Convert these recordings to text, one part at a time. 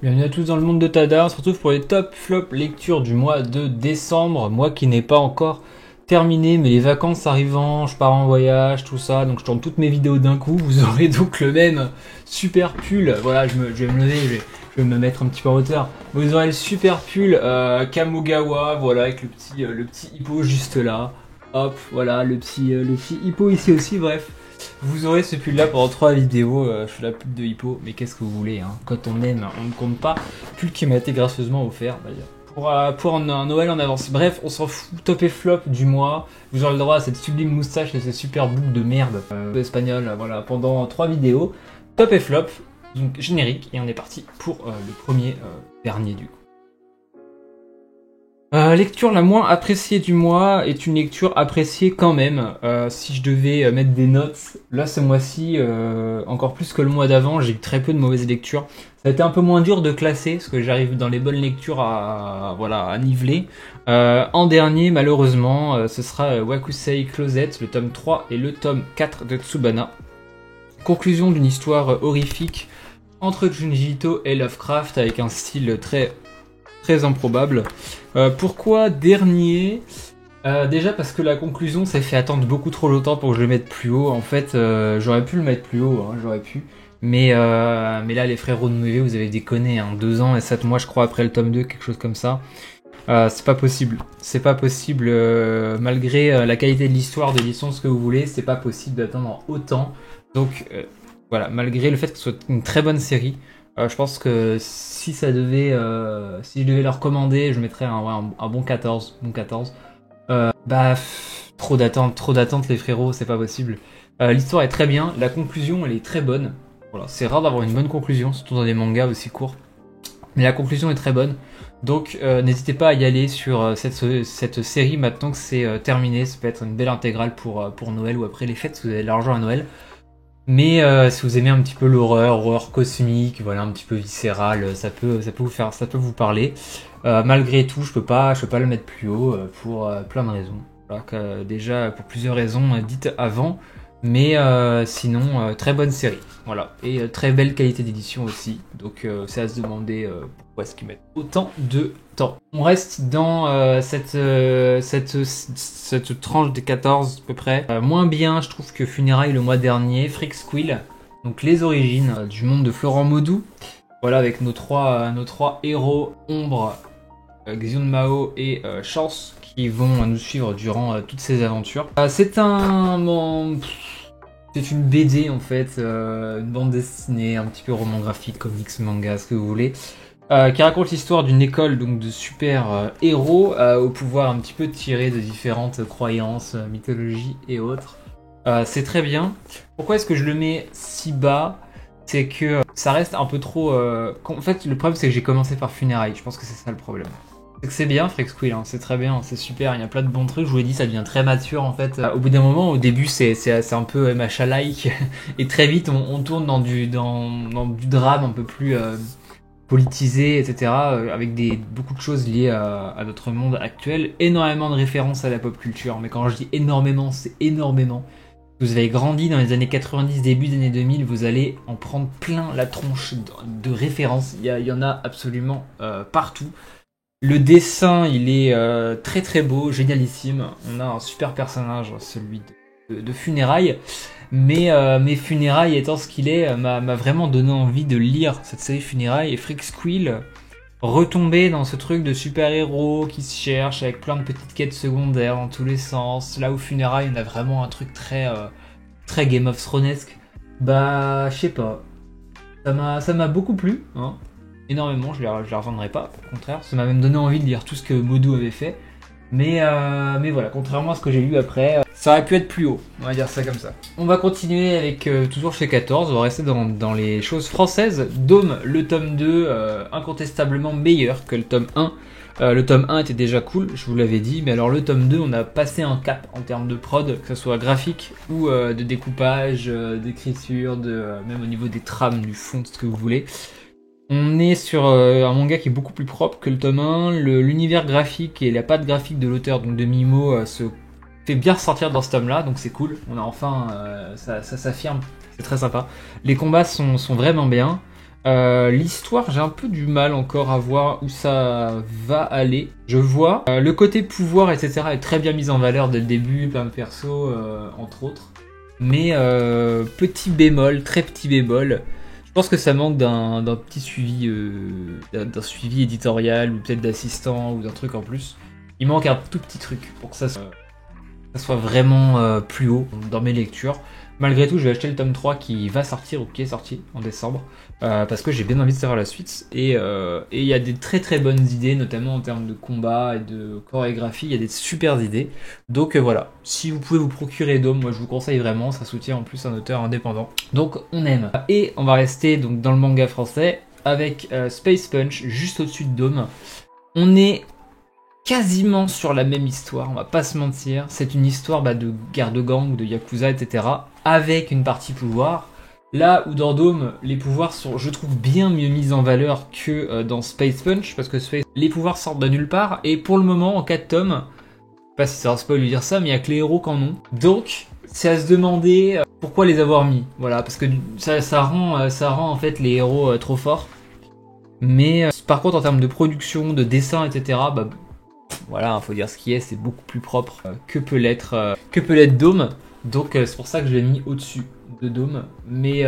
Bienvenue à tous dans le monde de Tada, on se retrouve pour les top flop lectures du mois de décembre, mois qui n'est pas encore terminé, mais les vacances arrivant, je pars en voyage, tout ça, donc je tourne toutes mes vidéos d'un coup, vous aurez donc le même super pull, voilà, je vais me lever, je vais me mettre un petit peu en hauteur, vous aurez le super pull Kamogawa, voilà, avec le petit hippo juste là, hop, voilà, le petit hippo ici aussi, bref. Vous aurez ce pull là pendant 3 vidéos, je fais la pub de hippo, mais qu'est-ce que vous voulez, hein. Quand on aime, on ne compte pas. Pull qui m'a été gracieusement offert d'ailleurs. Pour un Noël en avance. Bref, on s'en fout, top et flop du mois. Vous aurez le droit à cette sublime moustache et ces super boucles de merde espagnol, voilà, pendant 3 vidéos. Top et flop, donc générique, et on est parti pour le premier dernier du coup. Lecture la moins appréciée du mois est une lecture appréciée quand même. Si je devais mettre des notes, là ce mois-ci, encore plus que le mois d'avant, j'ai eu très peu de mauvaises lectures. Ça a été un peu moins dur de classer, parce que j'arrive dans les bonnes lectures à niveler. En dernier, malheureusement, ce sera Wakusei Closet, le tome 3 et le tome 4 de Tsubana. Conclusion d'une histoire horrifique entre Junji Ito et Lovecraft, avec un style très improbable. Pourquoi dernier? Déjà parce que la conclusion s'est fait attendre beaucoup trop longtemps pour que je le mette plus haut. En fait, j'aurais pu le mettre plus haut, hein, j'aurais pu. Mais là, les frérots de Nouvé, vous avez déconné, hein, 2 ans et 7 mois, je crois, après le tome 2, quelque chose comme ça. C'est pas possible. C'est pas possible, malgré la qualité de l'histoire, de l'édition, ce que vous voulez, c'est pas possible d'attendre autant. Donc, voilà, malgré le fait que ce soit une très bonne série, je pense que si je devais leur recommander, je mettrais un bon 14. Trop d'attentes les frérots, c'est pas possible. L'histoire est très bien, la conclusion elle est très bonne. Voilà, c'est rare d'avoir une bonne conclusion, surtout dans des mangas aussi courts. Mais la conclusion est très bonne. Donc n'hésitez pas à y aller sur cette série maintenant que c'est terminé. Ça peut être une belle intégrale pour Noël ou après les fêtes si vous avez de l'argent à Noël. Mais si vous aimez un petit peu horreur cosmique, voilà, un petit peu viscérale, ça peut vous parler. Malgré tout, je peux pas le mettre plus haut pour plein de raisons. Voilà, déjà pour plusieurs raisons dites avant, mais sinon très bonne série. Voilà, et très belle qualité d'édition aussi. Donc c'est à se demander pourquoi est-ce qu'ils mettent autant de temps. On reste dans cette tranche des 14 à peu près. Moins bien, je trouve, que Funérailles le mois dernier. Freak Squill, donc les origines du monde de Florent Maudou. Voilà, avec nos trois héros, Ombre, Xion Mao et Chance, qui vont nous suivre durant toutes ces aventures. C'est une BD en fait, une bande dessinée, un petit peu roman graphique, comics, manga, ce que vous voulez, qui raconte l'histoire d'une école donc de super héros au pouvoir un petit peu tiré de différentes croyances, mythologies et autres. C'est très bien. Pourquoi est-ce que je le mets si bas? C'est que ça reste un peu trop... En fait, le problème c'est que j'ai commencé par Funérailles, je pense que c'est ça le problème. C'est que c'est bien Freak Squill, hein, c'est très bien, c'est super, il y a plein de bons trucs, je vous l'ai dit, ça devient très mature en fait. Au bout d'un moment, au début c'est un peu MHA-like, et très vite on tourne dans du drame un peu plus politisé, etc., avec beaucoup de choses liées à notre monde actuel, énormément de références à la pop culture, mais quand je dis énormément, c'est énormément. Vous avez grandi dans les années 90, début des années 2000, vous allez en prendre plein la tronche de références, il y en a absolument partout. Le dessin, il est très très beau, génialissime. On a un super personnage, celui de Funérailles. Mais Funérailles étant ce qu'il est, m'a vraiment donné envie de lire cette série Funérailles. Et Freak Squill, retomber dans ce truc de super-héros qui se cherchent avec plein de petites quêtes secondaires dans tous les sens. Là où Funérailles, on a vraiment un truc très Game of Thronesque. Je sais pas. Ça m'a beaucoup plu, hein. Énormément, je la revendrai pas, au contraire, ça m'a même donné envie de lire tout ce que Maudou avait fait, mais voilà, contrairement à ce que j'ai lu après, ça aurait pu être plus haut, on va dire ça comme ça. On va continuer avec toujours chez 14, on va rester dans les choses françaises. Dôme, le tome 2, incontestablement meilleur que le tome 1. Le tome 1 était déjà cool, je vous l'avais dit, mais alors le tome 2, on a passé un cap en termes de prod, que ce soit graphique ou de découpage, d'écriture, même au niveau des trames, du fond, de ce que vous voulez. On est sur un manga qui est beaucoup plus propre que le tome 1, l'univers graphique et la patte graphique de l'auteur, donc de Mimo, se fait bien ressortir dans ce tome-là, donc c'est cool, on a enfin, ça s'affirme, c'est très sympa. Les combats sont vraiment bien, L'histoire, j'ai un peu du mal encore à voir où ça va aller. Je vois le côté pouvoir, etc. est très bien mis en valeur dès le début, plein de persos, entre autres. Mais petit bémol, très petit bémol, je pense que ça manque d'un petit suivi, d'un suivi éditorial ou peut-être d'assistant ou d'un truc en plus. Il manque un tout petit truc pour que ça soit vraiment plus haut dans mes lectures. Malgré tout, je vais acheter le tome 3 qui va sortir ou qui est sorti en décembre parce que j'ai bien envie de savoir la suite. Et il y a des très très bonnes idées, notamment en termes de combat et de chorégraphie. Il y a des super idées. Donc voilà, si vous pouvez vous procurer Dome, moi je vous conseille vraiment. Ça soutient en plus un auteur indépendant. Donc on aime. Et on va rester donc dans le manga français avec Space Punch juste au-dessus de Dome. On est quasiment sur la même histoire, on va pas se mentir. C'est une histoire de guerre de gang, de yakuza, etc. avec une partie pouvoir. Là où dans Dome, les pouvoirs sont, je trouve, bien mieux mis en valeur que dans Space Punch, parce que les pouvoirs sortent de nulle part, et pour le moment, en 4 tomes, je sais pas si ça va spoil lui dire ça, mais il y a que les héros qui en ont. Donc, c'est à se demander pourquoi les avoir mis. Voilà, parce que ça rend en fait les héros trop forts. Mais par contre, en termes de production, de dessin, etc., voilà, faut dire ce qui est, c'est beaucoup plus propre que peut l'être Dome. Donc c'est pour ça que je l'ai mis au-dessus de Dome. Mais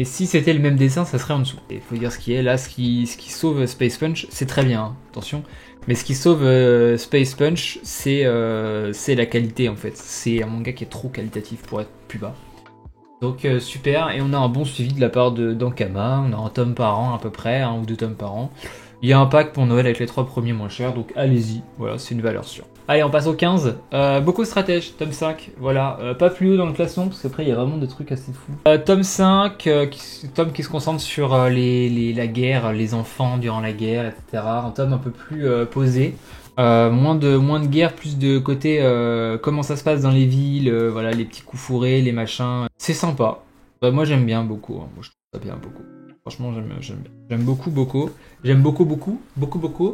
si c'était le même dessin, ça serait en dessous. Il faut dire ce qui est. Là, ce qui sauve Space Punch, c'est très bien, hein, attention. Mais ce qui sauve Space Punch, c'est la qualité en fait. C'est un manga qui est trop qualitatif pour être plus bas. Donc super, et on a un bon suivi de la part d'Ankama. On a un tome par an à peu près, 1 ou 2 tomes par an. Il y a un pack pour Noël avec les 3 premiers moins chers, donc allez-y, voilà, c'est une valeur sûre. Allez, on passe au 15. Beaucoup stratège, tome 5, voilà. Pas plus haut dans le classement, parce qu'après il y a vraiment des trucs assez fous. Tome 5, tome qui se concentre sur la guerre, les enfants durant la guerre, etc. Un tome un peu plus posé. Moins de guerre, plus de côté comment ça se passe dans les villes, voilà, les petits coups fourrés, les machins. C'est sympa. Moi j'aime bien beaucoup, hein. Moi je trouve ça bien beaucoup. Franchement, j'aime beaucoup. J'aime beaucoup,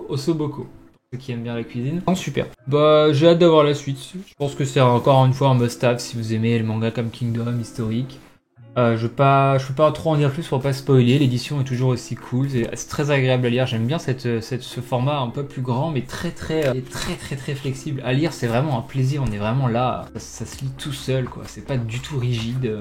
Osoboko. Pour ceux qui aiment bien la cuisine. Non, super. J'ai hâte d'avoir la suite. Je pense que c'est encore une fois un must-have si vous aimez le manga comme Kingdom, historique. Je peux pas trop en dire plus pour pas spoiler. L'édition est toujours aussi cool. C'est très agréable à lire. J'aime bien ce format un peu plus grand, mais très flexible. À lire, c'est vraiment un plaisir. On est vraiment là. Ça se lit tout seul, quoi. C'est pas du tout rigide.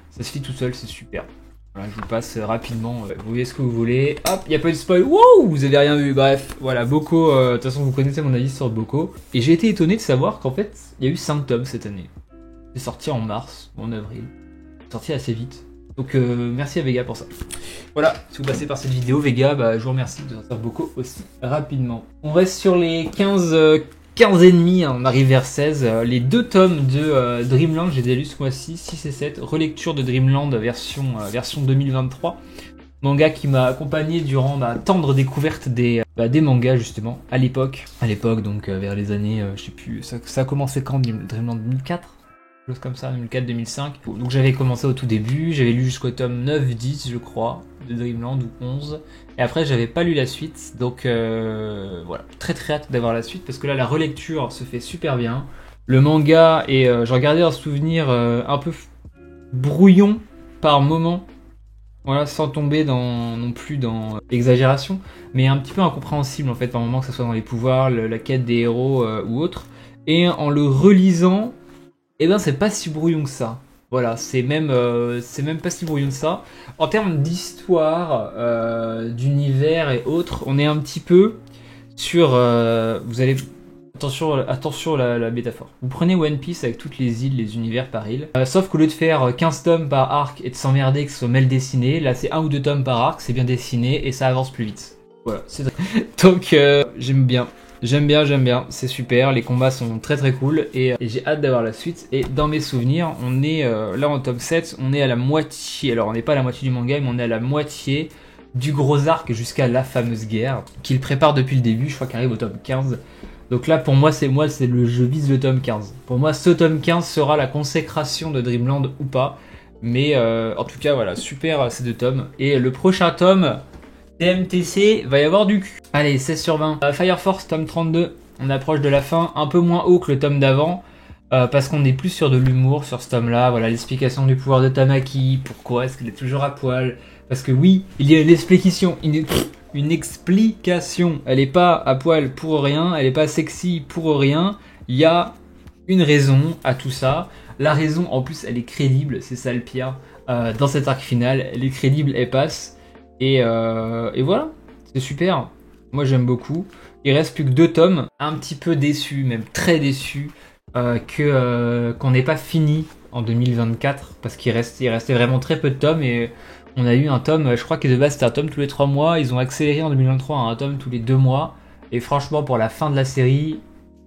Ça se lit tout seul, c'est super. Voilà, je vous passe rapidement, vous voyez ce que vous voulez. Hop, il n'y a pas eu de spoil. Wow, vous avez rien vu. Bref, voilà, Boko, de toute façon vous connaissez mon avis sur Boko. Et j'ai été étonné de savoir qu'en fait, il y a eu 5 tomes cette année. C'est sorti en mars ou en avril. C'est sorti assez vite. Donc merci à Vega pour ça. Voilà, si vous passez par cette vidéo, Vega, je vous remercie de sortir Boko aussi rapidement. On reste sur les 15 et demi, hein, on arrive vers 16. Les 2 tomes de Dreamland, j'ai lu ce mois-ci, 6 et 7. Relecture de Dreamland version 2023. Manga qui m'a accompagné durant ma tendre découverte des mangas, justement, à l'époque. Donc vers les années, je sais plus, ça a commencé quand, Dreamland 2004 ? Chose comme ça, 2004-2005. Donc j'avais commencé au tout début, j'avais lu jusqu'au tome 9-10 je crois, de Dreamland, ou 11. Et après j'avais pas lu la suite, donc voilà, très hâte d'avoir la suite, parce que là la relecture se fait super bien. Le manga, et je regardais un souvenir un peu brouillon par moment, voilà, sans tomber non plus dans l'exagération, mais un petit peu incompréhensible en fait par moment, que ce soit dans les pouvoirs, la quête des héros ou autre. Et en le relisant, c'est pas si brouillon que ça. Voilà, c'est même pas si brouillon que ça. En termes d'histoire, d'univers et autres, on est un petit peu sur... vous allez... Attention la métaphore. Vous prenez One Piece avec toutes les îles, les univers par île. Sauf qu'au lieu de faire 15 tomes par arc et de s'emmerder que ce soit mal dessiné, là c'est 1 ou 2 tomes par arc, c'est bien dessiné et ça avance plus vite. Voilà, c'est donc j'aime bien. J'aime bien, c'est super, les combats sont très cool et j'ai hâte d'avoir la suite. Et dans mes souvenirs, on est là en tome 7, on est à la moitié, alors on n'est pas à la moitié du manga, mais on est à la moitié du gros arc jusqu'à la fameuse guerre qu'il prépare depuis le début, je crois qu'il arrive au tome 15. Donc là pour moi je vise le tome 15. Pour moi ce tome 15 sera la consécration de Dreamland ou pas, mais en tout cas voilà, super ces 2 tomes. Et le prochain tome... DMTC, va y avoir du cul. Allez, 16 sur 20. Fire Force, tome 32. On approche de la fin, un peu moins haut que le tome d'avant. Parce qu'on est plus sur de l'humour sur ce tome-là. Voilà, l'explication du pouvoir de Tamaki. Pourquoi est-ce qu'il est toujours à poil? Parce que oui, il y a une explication. Une explication. Elle est pas à poil pour rien, elle est pas sexy pour rien. Il y a une raison à tout ça. La raison, en plus, elle est crédible, c'est ça le pire. Dans cet arc final, elle est crédible, elle passe. Et voilà, c'est super. Moi, j'aime beaucoup. Il reste plus que 2 tomes. Un petit peu déçu, même très déçu, qu'on n'ait pas fini en 2024. Parce il restait vraiment très peu de tomes. Et on a eu un tome, je crois que de base c'était un tome tous les 3 mois. Ils ont accéléré en 2023 à un tome tous les 2 mois. Et franchement, pour la fin de la série,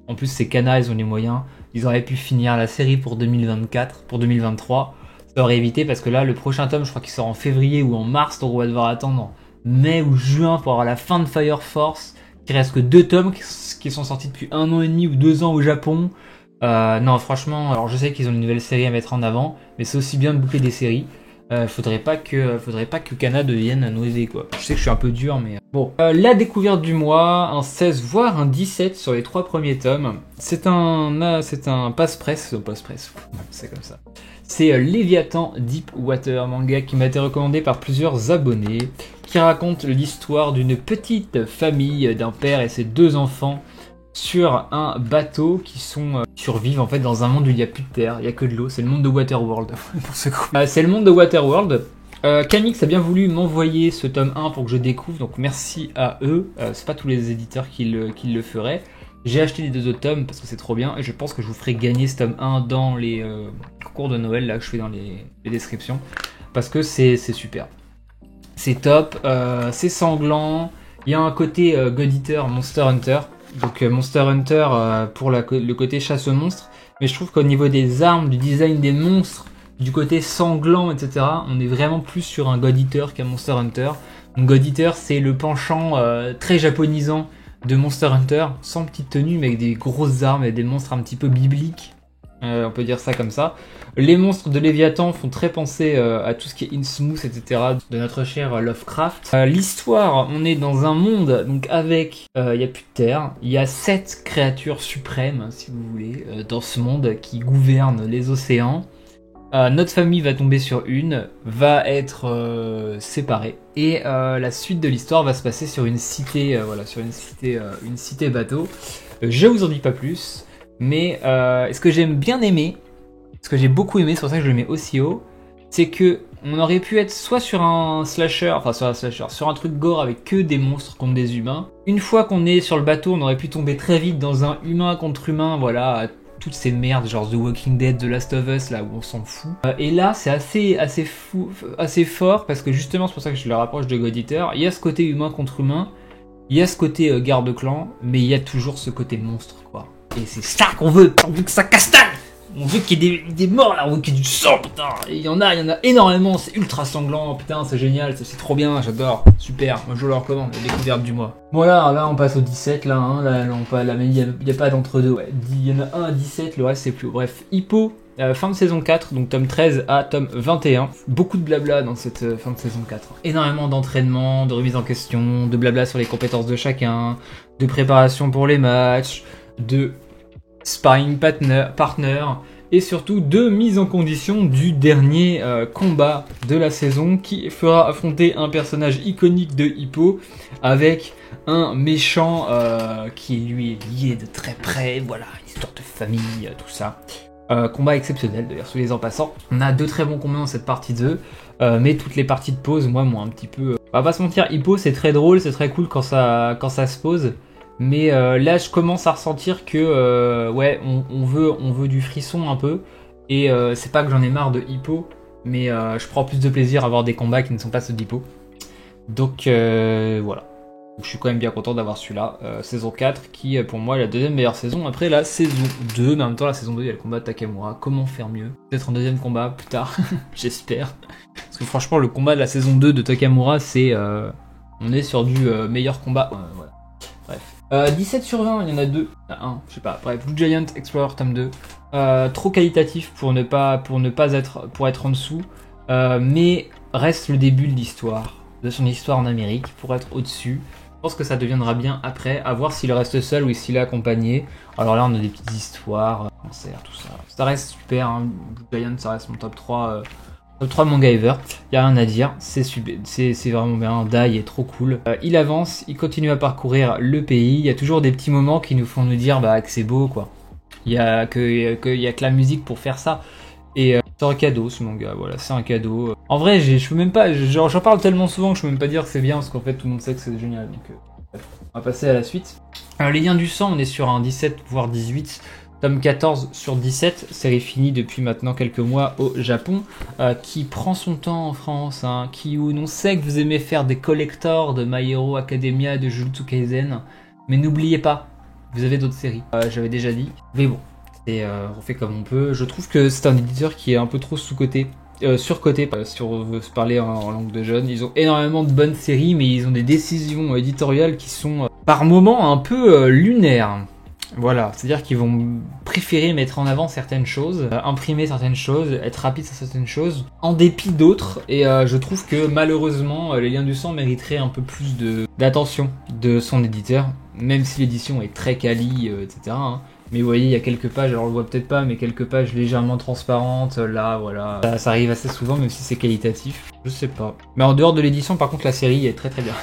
en plus c'est Kana, ils ont les moyens. Ils auraient pu finir la série pour 2024, pour 2023. Ça aurait évité parce que là, le prochain tome, je crois qu'il sort en février ou en mars, donc on va devoir attendre mai ou juin pour avoir la fin de Fire Force. Il reste que 2 tomes qui sont sortis depuis 1 an et demi ou 2 ans au Japon. Non, franchement, alors je sais qu'ils ont une nouvelle série à mettre en avant, mais c'est aussi bien de boucler des séries. Faudrait pas que Kana devienne Noévé, quoi. Je sais que je suis un peu dur, mais bon. La découverte du mois, un 16 voire un 17 sur les 3 premiers tomes. C'est un passe-presse, c'est comme ça. C'est Léviathan Deep Water, manga qui m'a été recommandé par plusieurs abonnés, qui raconte l'histoire d'une petite famille d'un père et ses 2 enfants sur un bateau qui survivent en fait dans un monde où il n'y a plus de terre, il n'y a que de l'eau. C'est le monde de Waterworld. Pour ce coup. C'est le monde de Waterworld. Kamix a bien voulu m'envoyer ce tome 1 pour que je découvre, donc merci à eux. C'est pas tous les éditeurs qui le feraient. J'ai acheté les 2 autres tomes parce que c'est trop bien et je pense que je vous ferai gagner ce tome 1 dans les cours de Noël là que je fais dans les descriptions parce que c'est super. C'est top, c'est sanglant. Il y a un côté God Eater, Monster Hunter. Donc Monster Hunter pour le côté chasse aux monstres. Mais je trouve qu'au niveau des armes, du design des monstres, du côté sanglant, etc., on est vraiment plus sur un God Eater qu'un Monster Hunter. Donc God Eater, c'est le penchant très japonisant de Monster Hunter, sans petite tenue, mais avec des grosses armes et des monstres un petit peu bibliques. On peut dire ça comme ça. Les monstres de Léviathan font très penser à tout ce qui est Innsmouth, etc. de notre cher Lovecraft. L'histoire, on est dans un monde donc avec, il n'y a plus de terre, il y a 7 créatures suprêmes, si vous voulez, dans ce monde qui gouvernent les océans. Notre famille va tomber sur va être séparée. Et la suite de l'histoire va se passer sur une cité, une cité bateau. Je vous en dis pas plus. Mais ce que j'aime bien aimer, ce que j'ai beaucoup aimé, c'est pour ça que je le mets aussi haut, c'est que on aurait pu être soit sur un slasher, sur un truc gore avec que des monstres contre des humains. Une fois qu'on est sur le bateau, on aurait pu tomber très vite dans un humain contre humain, voilà, toutes ces merdes genre The Walking Dead, The Last of Us, là où on s'en fout. Et là, c'est assez fort parce que justement, c'est pour ça que je le rapproche de God Eater. Il y a ce côté humain contre humain, il y a ce côté garde-clan, mais il y a toujours ce côté monstre, quoi. Et c'est ça qu'on veut, on veut que ça castagne. On veut qu'il y ait des morts là, on veut qu'il y ait du sang, putain. Et il y en a énormément, c'est ultra sanglant, putain, c'est génial, c'est trop bien, j'adore, super, moi je le recommande, la découverte du mois. Voilà, là on passe au 17, là, hein, il n'y a pas d'entre-deux, ouais. Il y en a un à 17, le reste c'est plus haut. Bref, Hippo, fin de saison 4, donc tome 13 à tome 21. Beaucoup de blabla dans cette fin de saison 4. Énormément d'entraînement, de remise en question, de blabla sur les compétences de chacun, de préparation pour les matchs, de sparring partner et surtout de mise en condition du dernier combat de la saison qui fera affronter un personnage iconique de Hippo avec un méchant qui lui est lié de très près, voilà, histoire de famille, tout ça. Combat exceptionnel d'ailleurs, soyez en passant. On a 2 très bons combats dans cette partie 2, mais toutes les parties de pause, moi, m'ont un petit peu... On va pas se mentir, Hippo c'est très drôle, c'est très cool quand ça se pose. Mais là, je commence à ressentir que ouais, on veut du frisson un peu. Et c'est pas que j'en ai marre de Hippo, mais je prends plus de plaisir à voir des combats qui ne sont pas ceux d'Hippo. Donc voilà. Donc, je suis quand même bien content d'avoir celui-là. Saison 4, qui pour moi est la 2e meilleure saison après la saison 2. Mais en même temps, la saison 2, il y a le combat de Takamura. Comment faire mieux? Peut-être un 2e combat plus tard, j'espère. Parce que franchement, le combat de la saison 2 de Takamura, c'est... on est sur du meilleur combat. Voilà. Bref. 17 sur 20, il y en a 2. Un, je sais pas. Bref, Blue Giant Explorer tome 2. Trop qualitatif pour être en dessous. Mais reste le début de l'histoire. De son histoire en Amérique pour être au-dessus. Je pense que ça deviendra bien après. À voir s'il reste seul ou s'il est accompagné. Alors là, on a des petites histoires. Concert, tout ça. Ça reste super. Hein. Blue Giant, ça reste mon top 3 Top 3 manga ever, y a rien à dire, c'est vraiment bien, Dai est trop cool. Il avance, il continue à parcourir le pays, il y a toujours des petits moments qui nous font nous dire bah, que c'est beau quoi. Il y a que la musique pour faire ça. Et c'est un cadeau ce manga, voilà, c'est un cadeau. En vrai, je peux même pas, j'en parle tellement souvent que je peux même pas dire que c'est bien parce qu'en fait tout le monde sait que c'est génial. Donc on va passer à la suite. Alors, les liens du sang, on est sur un 17 voire 18. Tome 14 sur 17, série finie depuis maintenant quelques mois au Japon, qui prend son temps en France, hein, on sait que vous aimez faire des collectors de My Hero Academia, de Jujutsu Kaisen, mais n'oubliez pas, vous avez d'autres séries, j'avais déjà dit, mais bon, on fait comme on peut. Je trouve que c'est un éditeur qui est un peu trop sous-coté, surcoté, si on veut se parler en langue de jeunes. Ils ont énormément de bonnes séries, mais ils ont des décisions éditoriales qui sont par moments un peu lunaires. Voilà, c'est-à-dire qu'ils vont préférer mettre en avant certaines choses, imprimer certaines choses, être rapide sur certaines choses, en dépit d'autres, et je trouve que malheureusement, les liens du sang mériteraient un peu plus d'attention de son éditeur, même si l'édition est très quali, etc. Hein. Mais vous voyez, il y a quelques pages, alors on le voit peut-être pas, mais quelques pages légèrement transparentes, là, voilà. Ça arrive assez souvent, même si c'est qualitatif, je sais pas. Mais en dehors de l'édition, par contre, la série est très très bien.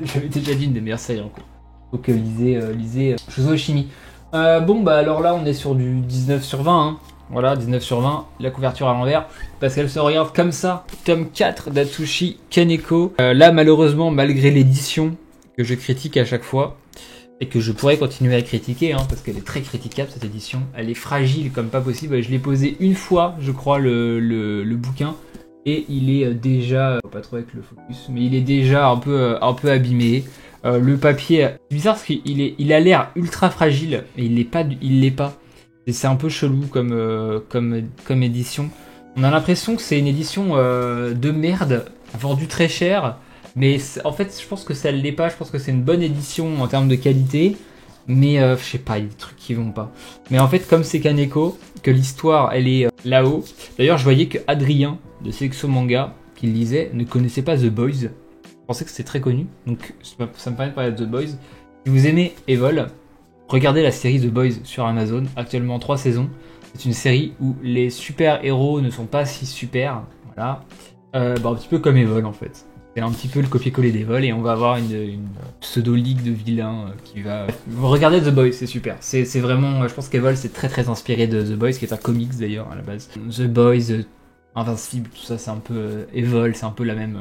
J'avais déjà dit une des meilleures séries en cours. Donc lisez Shoujo Chimie. Bon bah alors là on est sur du 19 sur 20 hein. Voilà 19 sur 20, la couverture à l'envers parce qu'elle se regarde comme ça. Tome 4 d'Atsushi Kaneko. Là malheureusement malgré l'édition que je critique à chaque fois et que je pourrais continuer à critiquer hein, parce qu'elle est très critiquable cette édition, elle est fragile comme pas possible. Je l'ai posé une fois je crois le bouquin et il est déjà, pas trop avec le focus, mais il est déjà un peu abîmé. Le papier, c'est bizarre parce qu'il a l'air ultra fragile et il l'est pas. Et c'est un peu chelou comme édition. On a l'impression que c'est une édition de merde, vendue très cher. Mais en fait, je pense que ça l'est pas. Je pense que c'est une bonne édition en termes de qualité. Mais je sais pas, il y a des trucs qui vont pas. Mais en fait, comme c'est Kaneko, que l'histoire elle est là-haut. D'ailleurs, je voyais que Adrien de Sexo Manga, qui lisait, ne connaissait pas The Boys. Je pensais que c'était très connu, donc ça me permet de parler de The Boys. Si vous aimez Evol, regardez la série The Boys sur Amazon, actuellement 3 saisons. C'est une série où les super-héros ne sont pas si super, voilà. Un petit peu comme Evol en fait. C'est un petit peu le copier-coller d'Evol et on va avoir une pseudo-ligue de vilains qui va... Regardez The Boys, c'est super. C'est vraiment... Je pense qu'Evol c'est très très inspiré de The Boys, qui est un comics d'ailleurs à la base. The Boys, Invincible, tout ça c'est un peu... Evol, c'est un peu la même...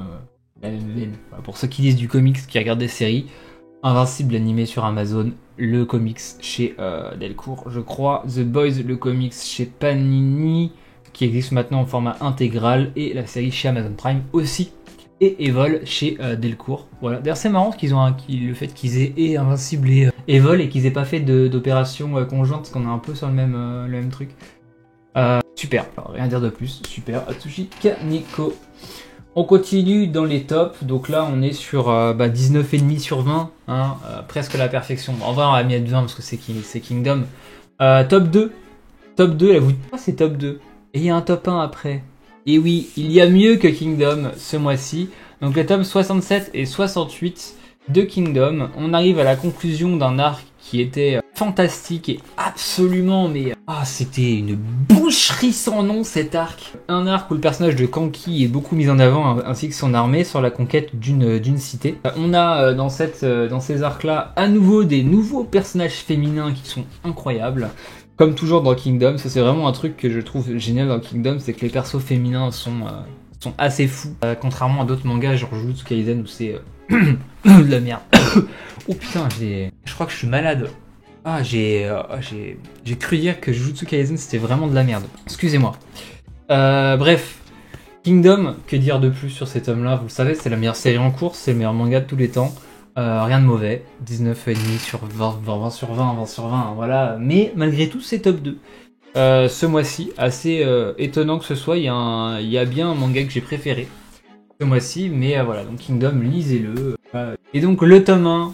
Pour ceux qui lisent du comics, qui regardent des séries, Invincible animé sur Amazon, le comics chez Delcourt, je crois, The Boys, le comics chez Panini, qui existe maintenant en format intégral, et la série chez Amazon Prime aussi, et Evol chez Delcourt. Voilà. D'ailleurs c'est marrant qu'ils ont le fait qu'ils aient et Invincible et Evol et qu'ils aient pas fait d'opération conjointe, parce qu'on est un peu sur le même truc. Super, alors, rien à dire de plus, super, Atsushi Kaneko. On continue dans les tops, donc là on est sur 19,5 sur 20, hein, presque la perfection. En vrai on va mettre 20 parce que c'est Kingdom. Top 2, là vous dites pas c'est top 2, et il y a un top 1 après. Et oui, il y a mieux que Kingdom ce mois-ci, donc les tomes 67 et 68 de Kingdom. On arrive à la conclusion d'un arc qui était fantastique et absolument, mais c'était une boucherie sans nom cet arc. Un arc où le personnage de Kanki est beaucoup mis en avant, ainsi que son armée, sur la conquête d'une cité. On a dans ces arcs-là à nouveau des nouveaux personnages féminins qui sont incroyables. Comme toujours dans Kingdom, ça c'est vraiment un truc que je trouve génial dans Kingdom, c'est que les persos féminins sont assez fous. Contrairement à d'autres mangas, genre Jujutsu Kaisen où c'est de la merde. Oh putain, je crois que je suis malade. J'ai cru dire que Jujutsu Kaisen c'était vraiment de la merde. Excusez-moi. Bref, Kingdom, que dire de plus sur cet homme-là? Vous le savez, c'est la meilleure série en cours, c'est le meilleur manga de tous les temps. Rien de mauvais. 19,5 sur 20, 20 sur 20, 20 sur 20, voilà. Mais malgré tout, c'est top 2. Ce mois-ci, assez étonnant que ce soit, il y a bien un manga que j'ai préféré ce mois-ci, mais voilà, donc Kingdom, lisez-le. Et donc le tome 1,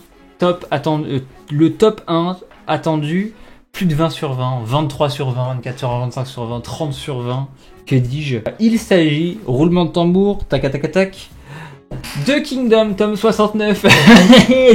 le top 1 attendu, plus de 20 sur 20, 23 sur 20, 24 sur 20, 25 sur 20, 30 sur 20, que dis-je? Il s'agit, roulement de tambour, tac tac tac, de Kingdom, tome 69.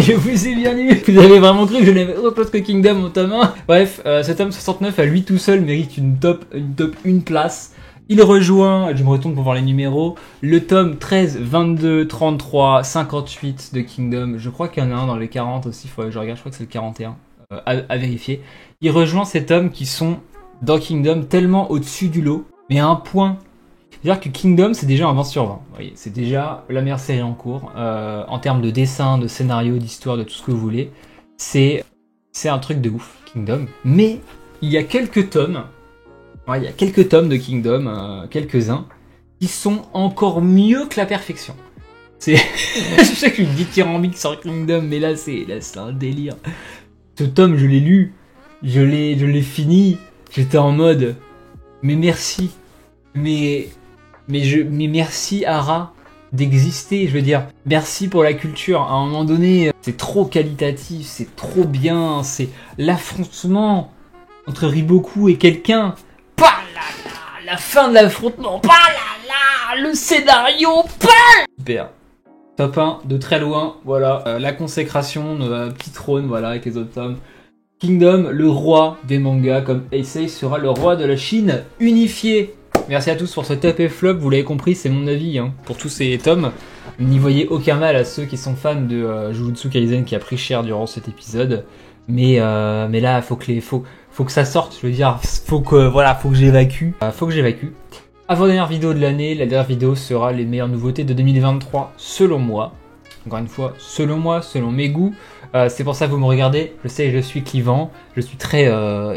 Je vous ai bien eu. Vous avez vraiment cru que je n'avais autre chose que Kingdom au tome 1. Bref, ce tome 69 à lui tout seul mérite une top 1 place. Il rejoint, je me retourne pour voir les numéros, le tome 13, 22, 33, 58 de Kingdom. Je crois qu'il y en a un dans les 40 aussi, il faudrait que je regarde, je crois que c'est le 41, à vérifier. Il rejoint ces tomes qui sont dans Kingdom tellement au-dessus du lot, mais à un point. C'est-à-dire que Kingdom, c'est déjà un 20 sur 20. Vous voyez, c'est déjà la meilleure série en cours. En termes de dessin, de scénario, d'histoire, de tout ce que vous voulez. C'est un truc de ouf, Kingdom. Mais il y a quelques tomes, il y a quelques tomes de Kingdom, quelques-uns, qui sont encore mieux que la perfection. Je sais que je suis dithyrambique sur Kingdom, mais là c'est un délire. Ce tome, je l'ai lu, je l'ai fini, j'étais en mode, mais merci, mais merci Ara d'exister, je veux dire, merci pour la culture. À un moment donné, c'est trop qualitatif, c'est trop bien, c'est l'affrontement entre Riboku et quelqu'un. Pas là, la fin de l'affrontement, pas là, le scénario, pas. Super. Top 1 de très loin, voilà, la consécration de petit trône, voilà, avec les autres tomes. Kingdom, le roi des mangas, comme Heisei sera le roi de la Chine unifiée. Merci à tous pour ce top et flop, vous l'avez compris, c'est mon avis hein, pour tous ces tomes. N'y voyez aucun mal à ceux qui sont fans de Jujutsu Kaisen qui a pris cher durant cet épisode. Mais là, faut que ça sorte, je veux dire, faut que j'évacue. Avant-dernière vidéo de l'année, la dernière vidéo sera les meilleures nouveautés de 2023, selon moi. Encore une fois, selon moi, selon mes goûts. C'est pour ça que vous me regardez, je sais, je suis clivant, je suis très...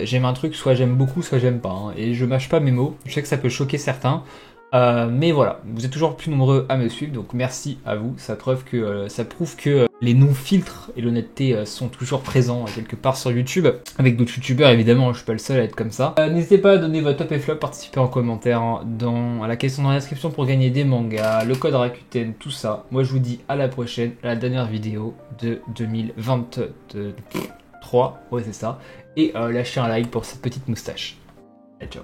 j'aime un truc, soit j'aime beaucoup, soit j'aime pas. Hein, et je mâche pas mes mots, je sais que ça peut choquer certains. Mais voilà, vous êtes toujours plus nombreux à me suivre, donc merci à vous. Ça prouve que les non-filtres et l'honnêteté sont toujours présents quelque part sur YouTube. Avec d'autres youtubeurs, évidemment, je suis pas le seul à être comme ça. N'hésitez pas à donner votre top et flop, participer en commentaire à la question dans la description pour gagner des mangas, le code Rakuten, tout ça. Moi, je vous dis à la prochaine, à la dernière vidéo de 2023. Ouais, c'est ça. Et lâchez un like pour cette petite moustache. Ciao.